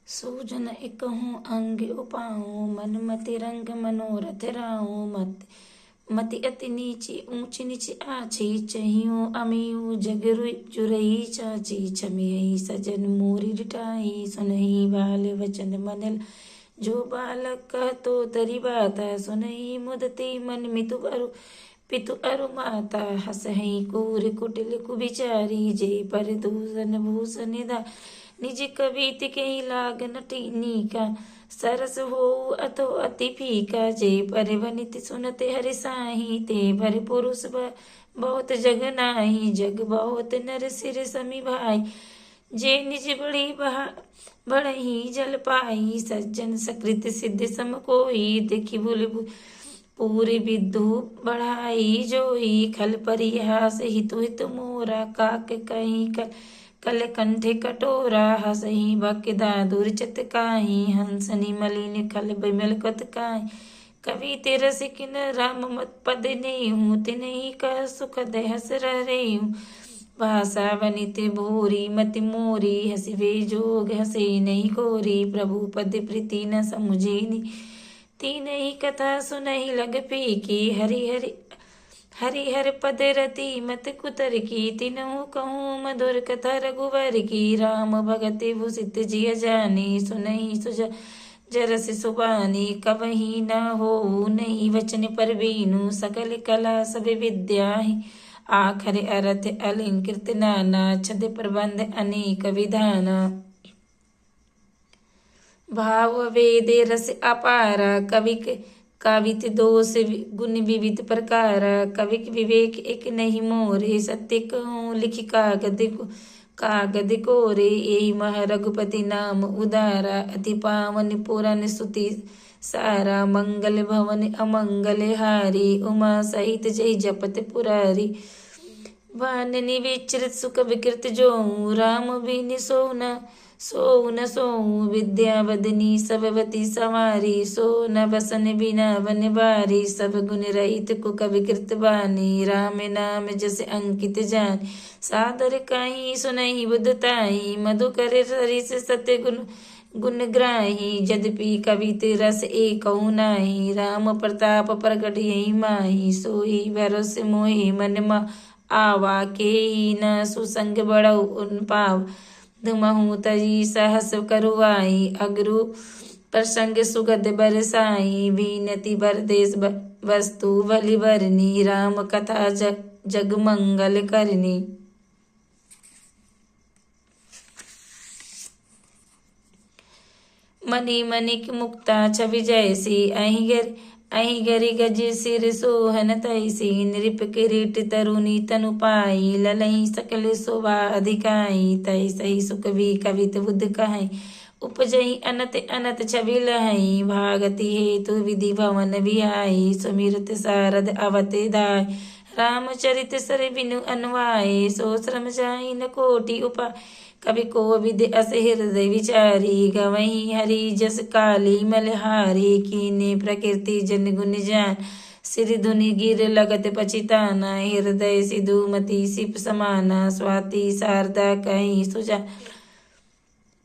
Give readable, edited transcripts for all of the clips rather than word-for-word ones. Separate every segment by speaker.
Speaker 1: सूजन एकहूँ अंग उपाऊँ, मन मति रंग मनोरथ राऊँ। मति अति नीची ऊंच नीच आछी, चहियूँ अमियूँ जग जुरई चाची। छमियई सजन मोरी डिठाई, सुनहि बाल वचन मनल। जो बालक कहतो तरी बाता, सुनहि मुदती मन मितु अरु पितु अरु माता। हसहि कूर कुटिल कुबिचारी, जे पर दूषण भूषण दा। निज कवित के लाग नटी का, सरस हो अतो अति फीका। जे पर वनित सुनते हरि साही, ते भर पुरुष बहुत जग नाही। जग बहुत नर सिर समी भाई, जे निज बड़ी बढ़ही जल पाई। सज्जन सकृत सिद्ध सम कोई, देखी भूल पूरी विद्धु बढ़ाई जोई। खल परिहास हितु हित मोरा, काक कहीं कल कंठे कटोरा। हसही बक दादुर चित काहि, हंसनी मलिन खल बिमल कत काहि। कवि तेरा सिकिन राम मत पद नेहूँ, तिन्हि का सुख दे हस रहेहूँ। भाषा वनित भोरी मति मोरी, हसिवे जोग हसे नहीं कोरी। प्रभु पद प्रीति न समुझी, तीनहि कथा सुनहि लग फीकी। हरि हर पद रति मत कुतर की, तिनहु कहूँ मधुर कथा रघुवर की। राम भगत भूषित जिय जानी, सुनहि जरस सुबानी। कवहि न होऊ नहीं वचन पर बीनु, सकल कला सब विद्या आखर अरथ अलंकृत नाना। छद प्रबंध अनेक विधाना, भाव वेद रस अपारा। कावित दोष गुण विविध प्रकार, कविक विवेक एक नहीं मोरे। सत्य कहूँ लिखि कागद कोरे, यही मह रघुपति नाम उदारा। अति पावन पुराण सुति सारा, मंगल भवन अमंगल हारी। उमा सहित जय जपत पुरारी, वाननि विचरत सुख विकृत जोऊ। राम बिन सोऊ न सोऊ, विद्या वदनी सबवती सवारी। सो न बसन बिना वन बारी, सब गुण रहित कुक विकृत बानी। राम नाम जस अंकित जान, सादर काहि सुनहि बुधताई। मधुकर सरिस सत्य गुण ग्राही, यद्यपि कवित रस एकहु नाही। राम प्रताप प्रगट यही माही, सोई भरोस मोहि मन मा आवा। के न सुसंग बड़ऊ उन पाव, दुमहु तजी सहस करुआई। अगरु प्रसंग सुगध बरसाई, बीनति बरदेश वस्तु बलि बरनी। राम कथा जग मंगल करनी। मणि मणिक मुक्ता छवि जैसी, अहि गरि गज सिर सोहन तैसी। नृप किरीट तरुणी तनु पाई, ललहि सकल शोभा अधिकाई। तैसहि सुख भी कवित बुध कहै, उपजहि अनत अनत छवि लहै। भागति हेतु विधि भवन बिहाई, सुमिरत सारद अवत दाय। रामचरित सर बिनु अनुआय, सो श्रम जाहि न कोटि उपाय। कवि कोविद अस हृदय विचारी, गवहि हरि जस काली मलहारी। कीने प्रकृति जन गुण जान, सिर धुनि गिर लगत पछिताना। हृदय सिधुमति सिप समाना, स्वाति शारदा कहि सुजा।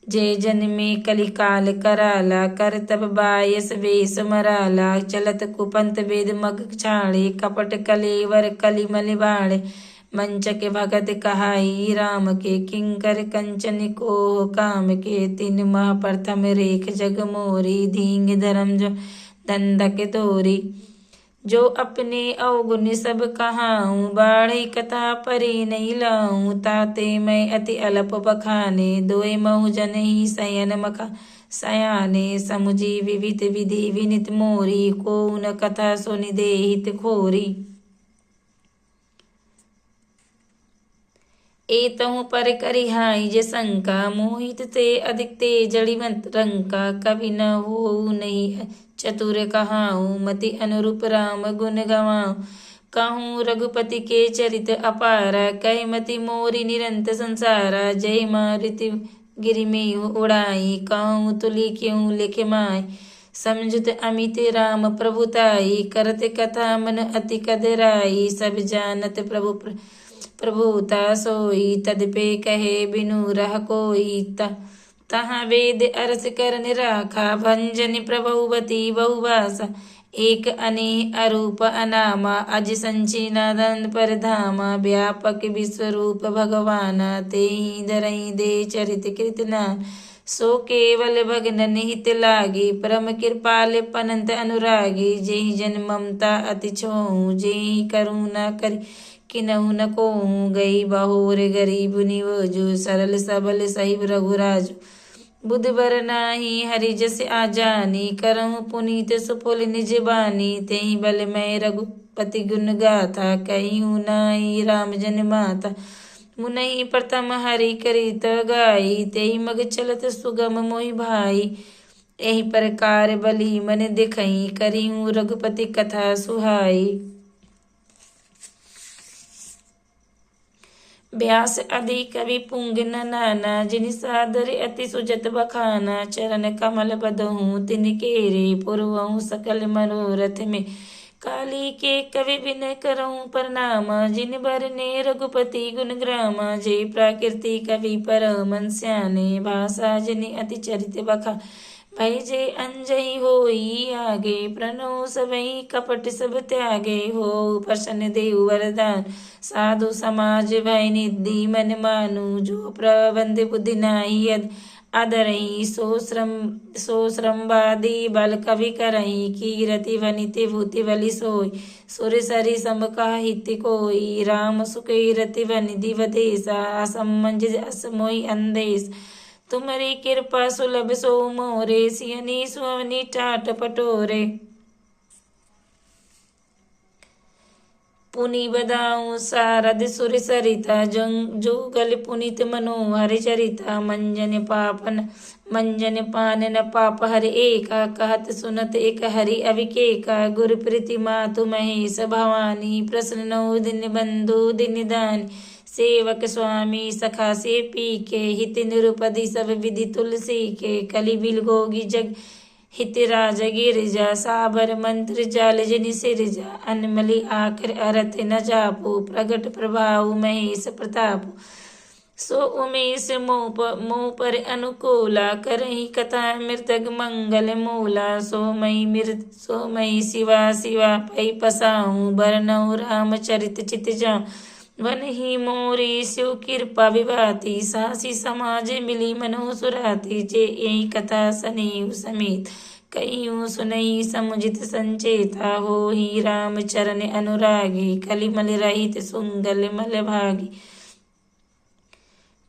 Speaker 1: जय जन में कलिकाल कराला, कर तब बायस वेश मराला। चलत कुपंत वेद मग छाड़े, कपट कलेवर कलिमल बाड़े। मंचक भगत कहाई राम के, किंकर कंचन को काम के। तिन मह प्रथम रेख जग मोरी, धींग धर्म जो दंडक तोरी। जो अपने अवगुण सब कहाऊँ, बाढ़ी कथा परी नहीं लाऊँ। ताते मैं अति अल्प बखाने, दोय महु जन ही शयन मखा सयाने। समुझी विविध विधि विनित मोरी, को न कथा सुनि देहित खोरी। एतहु पर करिहाई जे शंका, मोहित ते अधिक ते जड़िवंत रंका। कवि न होऊ नहीं चतुर कहाऊँ, मति अनुरूप राम गुण गवाऊँ। कहूँ रघुपति के चरित अपारा, कह मति मोरी निरंत संसारा। जय मारुति गिरि में उड़ाई, कहूँ तुलि क्यों लिख माय। समझुत अमित राम प्रभुताई, करत कथा मन अति कदराई। सब जानत प्रभुता सोई, तदपे कहे बिनु रह कोई। तहाँ वेद अरस करन राखा भंजन प्रभुवती बहुभाषा एक अनेह अरूप अनामा अज संचिनानंद परधामा व्यापक विश्वरूप भगवान तेहि धरई दे चरित कृतना सो केवल भगनन हित लागी परम कृपाल पनंत अनुरागी जेहि जन ममता अति छोहु जेहि करुणा करि किनहु न कोहु गई बहोर गरीब निवोजु सरल सबल सहिब रघुराजु बुध बर नाही हरि जस आजानी करहु पुनीत सुफल निज बानी तेहि बल मैं रघुपति गुण गाथा कहिउ नाई राम जन माता मुनहि प्रथम हरि करित गाई तेहि मग चलत सुगम मोहि भाई एहि प्रकार बलि मन दिखई करिहु रघुपति कथा सुहाई। व्यास आदि कवि पुंग नाना जिन सादर अति सुजत बखाना चरण कमल बदहु तिन केरे पुरवहु सकल मनोरथ में काली के कवि विनय करहु प्रणाम जिन बरने रघुपति गुण ग्राम जय प्राकृति कवि परमन स्याने भाषा जिनि अति चरित बखा भय जे अंजई होई आगे प्रणो सबई कपट सब त्यागे हो प्रसन्न देव वरदान साधु समाज भय निधि मन मानु जो प्रबंध बुद्धि नाही आदरही सो श्रमवादी बल कवि करही कीरति वनिति भूति बलि सोई सुर सरि सम हित कोई राम सुखी वनिधि वदेसा असमंज असमोहि अंदेश तुम्हारी कृपा सुलभ सो मोरे सियनी सुवनी टाट पटोरे पुनि बदाऊं सारद सुर सरिता जो गल पुनित मनोहर चरिता मंजन पान न पाप हर एका कहत सुनत एक हरि अविकेका गुरु प्रीति मातु महेश भवानी प्रसन्न नौ दिन बंधु दिन दान सेवक स्वामी सखा से पी के हित निरुपधि सब विधि तुलसी के कलि बिल गोगी जग हित राज गिरजा साबर मंत्र जाल जनि सिरजा अनमलि आखर अरथ न जापो प्रगट प्रभाव महेश प्रताप सो उमेश मोह पर अनुकूला करही कथा मृतक मंगल मूला सो मई शिवा पै पसाऊं बरनऊ राम चरित चित जाऊं वन ही मोरी शिव कृपा विभाती सासी समाज मिली मनो सुराती जे यही कथा सनीव समेत कईयों सुनई समुजित संचेता हो ही राम चरण अनुरागी कलिमल रहित सुंगल मल भागी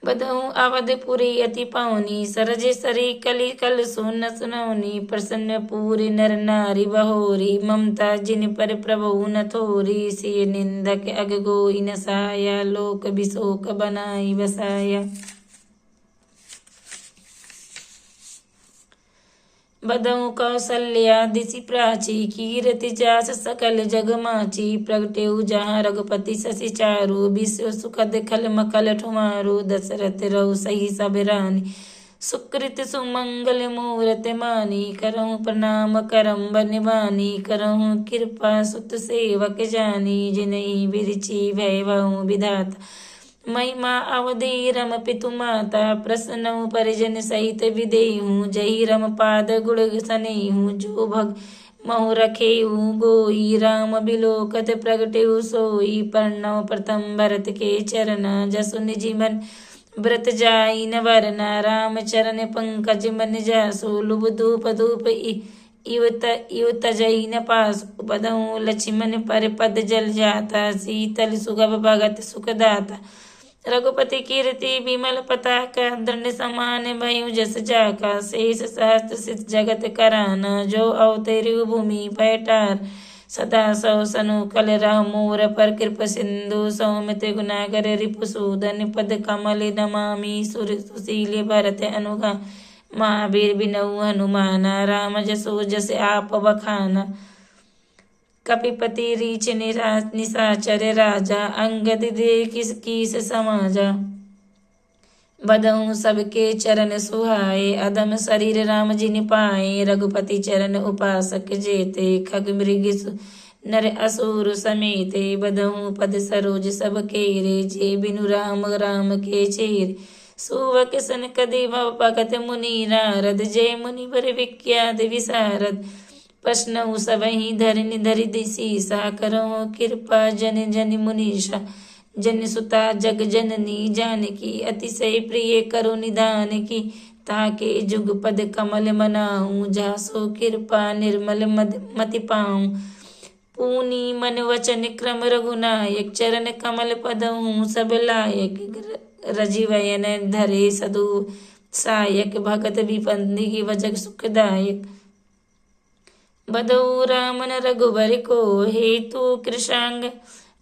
Speaker 1: बदहु अवधपुरी अति पावनी सरज सरी कली कल सुन सुनौनी प्रसन्न पूरी नर नारी बहोरी ममता जिन पर प्रभु न थोरी सिय निंदक अग गोई न साया लोक बिशोक बनाई बसाया बदहु कौसल्या दिशि प्राची कीरति जास सकल जगमाची प्रगटेउ जहाँ रघुपति शशि चारु विश्व सुखद खल मकल ठुमारू दशरथ रघु सही सब रानी सुकृत सुमंगल मूरत मानी करहु प्रणाम करम बनिबानी करहु कृपा सुत सेवक जानी जिनहि बिरची भैवहु विधाता महिमा अवधि रम पितु माता प्रसन्न परिजन सहित विदेहूँ जही रम पाद गुण सनेहूँ जो भग महु रखेहू गोई राम बिलोकत प्रगटेहु सोई प्रणव प्रथम भरत के चरण जसु निजि मन व्रत जाई न वरना राम चरण पंकज मन जासु लुभ धूप धूप इव तजई न पास बदहु लक्ष्मण पर पद जल जाता शीतल सुगभ भगत सुखदाता रघुपति कीर्ति विमल पताका दंड समान भयु जस जाका शेष सहस्त्र सित जगत कराना जो अवतरि भूमि पैटार सदा सौ सनु कल रह मोर पर कृप सिंधु सौमित गुनागर रिपुसूदन पद कमल नमामि सुर सुशील भरत अनुगा महावीर बिनऊ हनुमाना राम जसो जस आप बखाना कपिपति रीछ निशाचर राजा अंगद दे किस समाजा बदहु सबके चरण सुहाए अदम शरीर राम जिन पाए रघुपति चरण उपासक जेते खग मृग नर असुर समेते बदहु पद सरोज सब केरे जे बिनु राम राम के चेर सुवक सन कदि भव भगत मुनि नारद जय मुनि बर विख्यात विसारद प्रश्न सबहि धरि धरि दिशीसा करो कृपा जन जन मुनीषा जन सुता जग जननी जानकी अतिशय प्रिय करो निदान की ताके जुग पद कमल मनाऊं जासो कृपा निर्मल मति पाऊं पूनी मन वचन क्रम रघुनायक चरण कमल पदहूँ सब लायक रजीवयन धरे सदु सायक भगत विपंदी की वजग सुखदायक बदऊ रामन रघुबर को हेतु कृशांग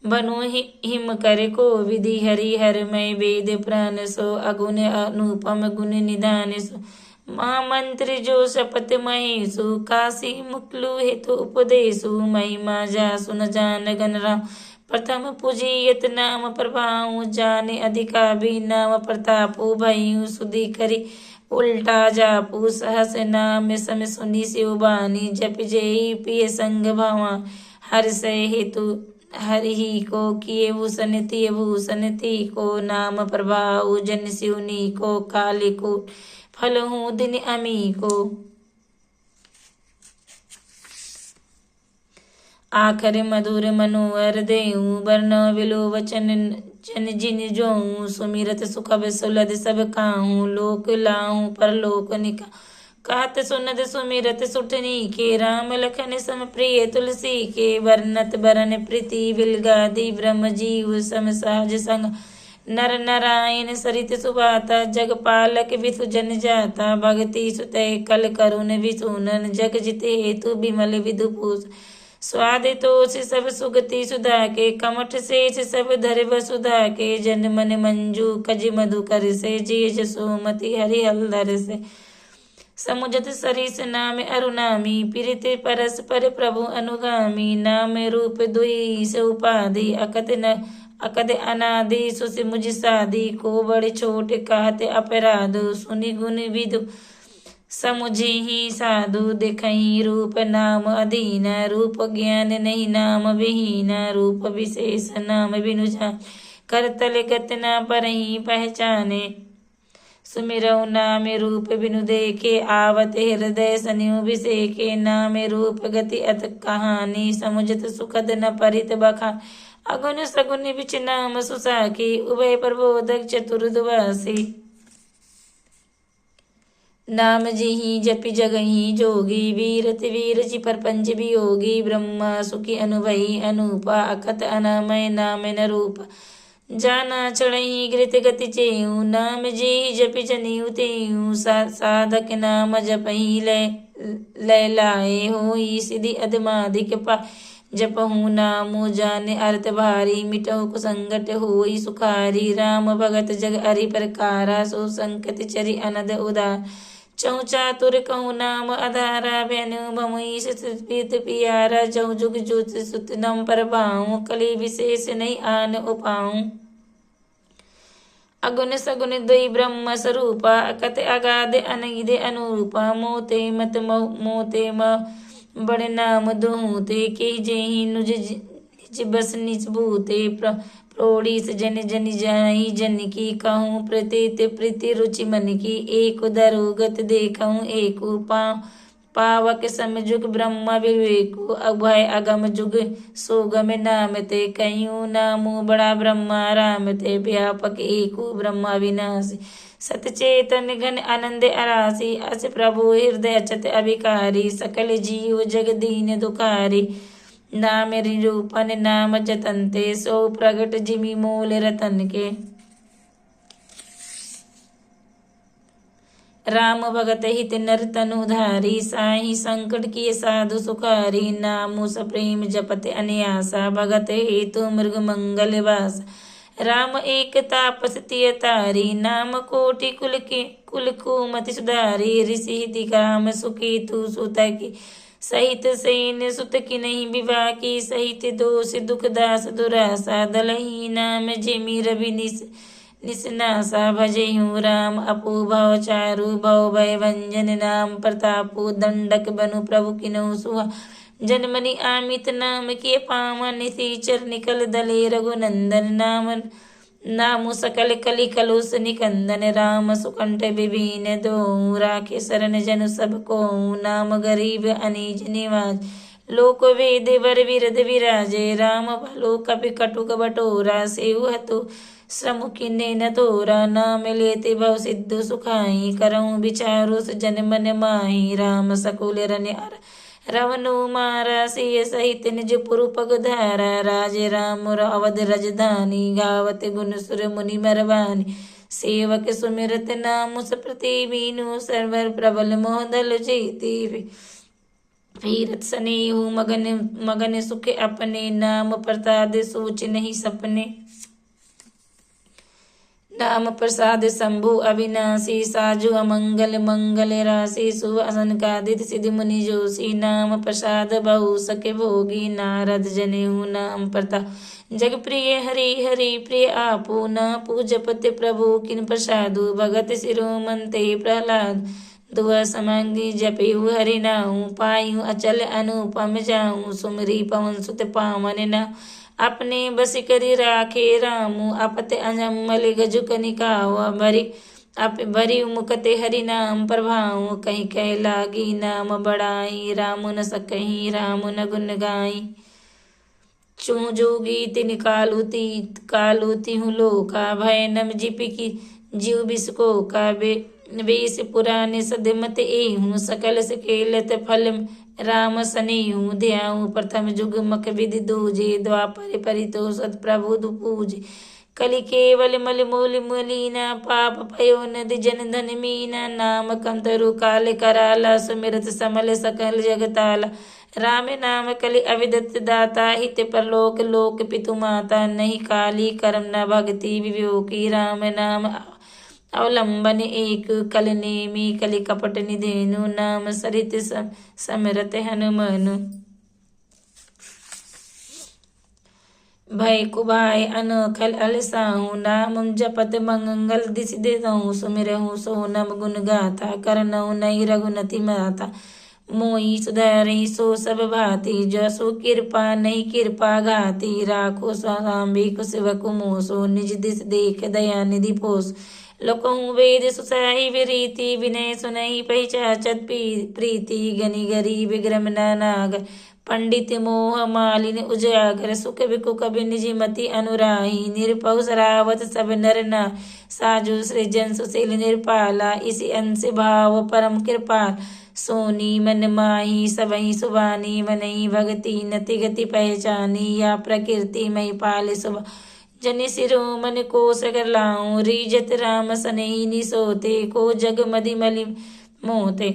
Speaker 1: बनु हिम कर को विधि हरि हर मय वेद प्राण सो अगुण अनुपम गुण निधान सो महामंत्र जो शपथ महेशु काशी मुक्लु हेतु उपदेशु महिमा जासु न जान गण राम प्रथम पूजियत नाम प्रभाऊ जाने अधिका भी नाम प्रतापु भयु सुधि करी उल्टा जापू सहस नाम सम सुनी शिवबानी जप जय पिय संग भवा हर से हेतु हरि को किए भूषण तिय भूषण ती को नाम प्रभाऊ जन शिवनी को काली को फल हूँ दिन अमी को आखर मधुर मनोहर देऊ वर्ण विलो वचन जन जिन जोऊ सुमिरत सुखब सुलद सब काहू लोक लाहू परलोक निका कहत सुनद सुमिरत सुठनी के राम लखन सम प्रिय तुलसी के वर्णत बरन प्रीति बिलगादी ब्रह्म जीव सम सहज संग नर नारायण सरित सुभाता जग पालक विसु जन जाता भगति सुतय कल करुण विसुनन जग जित हेतु बिमल विदुपूष स्वाद तोष सब सुगति सुधा के कमठ शेष सब धर वसुधा के जन मन मंजू कज मधुकर से जिय जसोमति हरि हलधर से समुझत सरिस नाम अरुणामी पीरित परस पर प्रभु अनुगामी नाम रूप दुई से उपाधि अकद अनादि सुसि मुझ साधी को बड़े छोटे कहते अपराध सुनि गुण विदु समुझी ही साधु देखही रूप नाम अधीन रूप ज्ञान नहीं नाम विहीन रूप विशेष नाम बिनु जान करतल गत न परही पहचाने सुमिरौ नाम रूप बिनु देखे आवत हृदय सन्यु विषेके नाम रूप गति अत कहानी समुझत सुखद न परित बखा अगुन सगुन बिच नाम सुसाखी उभय प्रबोधक चतुर्दवासी नाम जिहि जपि जगहि जोगी वीरत वीर चि परपंच वियोगी ब्रह्मा सुखी अनुभई अनूपा अकत अनामय नाम न रूप जाना चढ़ही घृत गति चेऊ नाम जिहि जपि जनियु तेऊ साधक नाम जपहि लय लाए होई सिद्धि अधमाधिक पा जपहु नामो जाने अर्थ भारी मिटहु कुसंगट होई सुखारी राम भगत जग हरि प्रकारा सो संकट चरि अनद उदार चौ चातुर कहु नाम आधारा बेनु भमुई सित पियारा जौ जुग जुत सुत नम प्रभाऊ कली विशेष नहीं आन उपाऊं अगुण सगुण द्वि ब्रह्म स्वरूपा अकत अगाध अनगिध अनुरूपा मोते मत मोते म बड़ नाम दोहते के जेहि निज बस निज भूते प्रोड़ीस जन जन जाई जन की कहूँ प्रतीत प्रीति रुचि मन की एक दरुगत देखूँ एक पावक सम जुग ब्रह्म विवेको अभय अगम जुग सोगम नाम ते कयूँ नामो बड़ा ब्रह्मा राम ते व्यापक एको ब्रह्मा विनाशी सतचेतन घन आनंद अरासी अस प्रभु हृदय अचत अभिकारी सकल जीव जग दीन दुखारी नाम निरूपन नाम जतनते सो प्रगट जिमि मूल रतन के राम भगत हित नर तनुधारी साहि संकट किए साधु सुखारी नामो सप्रेम जपत अनयासा भगत हेतु मृग मंगल वास राम एक तापस तिय तारी नाम कोटि कुल कुमति सुधारी ऋषि हिति काम सुखी तु सुत की सहित सैन सुत की नहीं विवाह की सहित दोष दुख दास दुरासा दलही नाम जेमी रवि निसनासा भजहूँ राम अपू भव चारु भव भय भंजन नाम प्रतापु दंडक बनु प्रभु किनहु सुहा जनमनि आमित नाम के पावन निशीचर निकल दले रघुनंदन नाम नामु सकल कली कलुष निकंदन राम सुकंठ विभिन्न दो राखे शरण जन सब को नाम गरीब अनीज निवाज लोक वेद वर विरद विराजे राम भलो कपि कटुक बटोरा सेहु हतु श्रम किन्ने न तोरा नाम लेते भव सिद्धु सुखाई करऊँ विचारु जन मन माही राम सकुल रन रवनु मारा सिय सहित निज पुरु पगधारा राजे राम अवध रजधानी गावत गुण सुर मुनि मरवानी सेवक सुमिरत नाम सुप्रति बीनु सर्वर प्रबल मोहदल जीती फिरत स्नेहु मगन मगन सुख अपने नाम प्रसाद सोच नहीं सपने नाम प्रसाद शंभु अविनाशी साजु अमंगल मंगल राशि शुभ असनकादित सिद्ध मुनि जोशी नाम प्रसाद बहु सके भोगी नारद जनेऊ नाम प्रताप जग प्रिय हरि हरि प्रिय आपू न पूजपति प्रभु किन प्रसादु भगत शिरोमणते प्रहलाद दुआ समांगी जपयु हरि नाऊ पायु अचल अनुपम जाऊं सुमरी पवन सुत पावन न अपने बस करी राखे रामू अपते अजमल गजुक निकाव भरी आप भरी मुकते हरि नाम प्रभाऊ कहीं कह लागी नाम बढ़ाई राम न सकही राम न गुन गाई चू जोगी तिन कालूती हूँ लोका भय नम जिपि की जीव बिस्को का बेस पुराने सदमत एहूँ सकल सकेलत फल राम सनेहू ध्याऊ प्रथम जुग मख विधि दूजे द्वापर परितो सत प्रभु पूजे कलि केवल मल मूल मलीना पाप पयो नद जन धन मीना नाम कंतरु काल कराला सुमिरत समल सकल जगताला राम नाम कलि अविदत दाता हित परलोक लोक पितु माता नहीं काली कर्म न भक्ति विवेकी राम नाम अवलंबन एक कल नेमी कलि कपट निधेनु नाम सरित समरत हनुमनु भय कुभाय अनखल अलसाहू नाम जपत मंगल दिस देहूँ सुमिरहूँ सोनम गुण गाथा करनऊ नई रघुनति माता मोई सुधारी सो सब भांति जसो कृपा नहीं कृपा घाती राखो स्वामी कुशिव कुमोसो निज दिस देख दया निधि पोस लोकहूँ वेद सुसाही विरीति विनय सुनहि पहिचाचत प्रीति गनि गरीब ग्रम नाग पंडित मोह मालिन उजागर सुख बिकु कवि निज मति अनुराही निरपौ सरावत सब नर ना साजु सृजन सुशील निर्पाला इसी अंश भाव परम कृपाल सोनी मन माही सबही सुबानी मनही भगति नति गति पहचानी या प्रकृति मई पाल सुबह जनि सिरो मन को सगर लाऊं रीजत राम सनही निसोते को जग मदि मलि मोते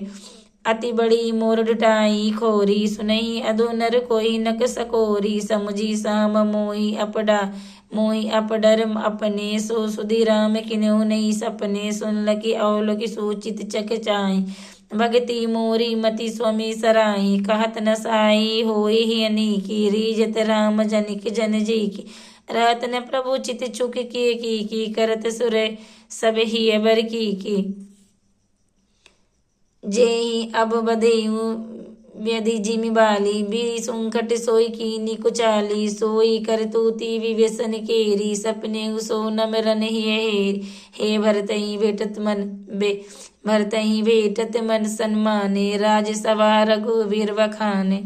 Speaker 1: अति बड़ी मोर डुटाई खोरी सुनही अधो नर कोई नक सकोरी समुझी साम मोही अपडर अपने सो सुधि राम किन्हु नहीं सपने सुन लकी अवलकी सूचित चक चाई भगति मोरी मति स्वामी सराही कहत न साई होई ही अनीकी रीजत राम जनिक जन जी की रहत न प्रभु चित चुक की करत सुर सब ही अबर की जे ही अब बधेऊ व्यधि जिमि बाली बी सुंखट सोई की निकुचाली सोई कर तूती विव्यसन केरी सपने सो नम रन हेरी हे भरत ही भेटत मन भरत ही भेटत मन सन्माने राज सभा रघुवीर बखाने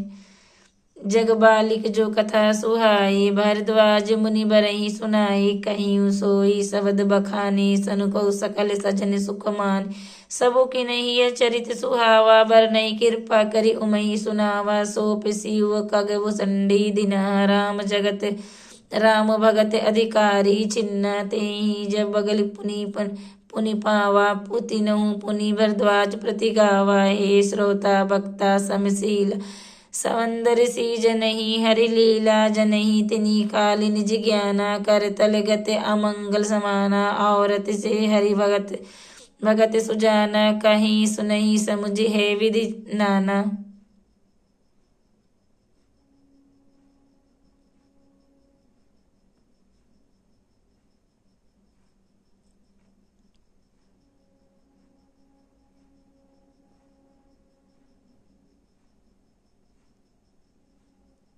Speaker 1: जग बालिक जो कथा सुहाई भरद्वाज मुनि बरही सुनाई कहीं सोई शब्द बखानी सनुको सकल सजन सुख मान सबो की नहीं चरित सुहावा बर नहीं कृपा करी उमही सुनावा सोप शिव कगव संडी दिना राम जगत राम भगत अधिकारी छिन्ना ते जब बगल पुनि पावा पुति नहु पुनि भरद्वाज प्रति गावा हे श्रोता भक्ता समशील सवंदर सी जनही हरि लीला जनही तिनी काली निज ज्ञाना कर तल गत अमंगल समाना औरत से हरि भगत सुजाना कहीं सुनही समुझ है विधि नाना।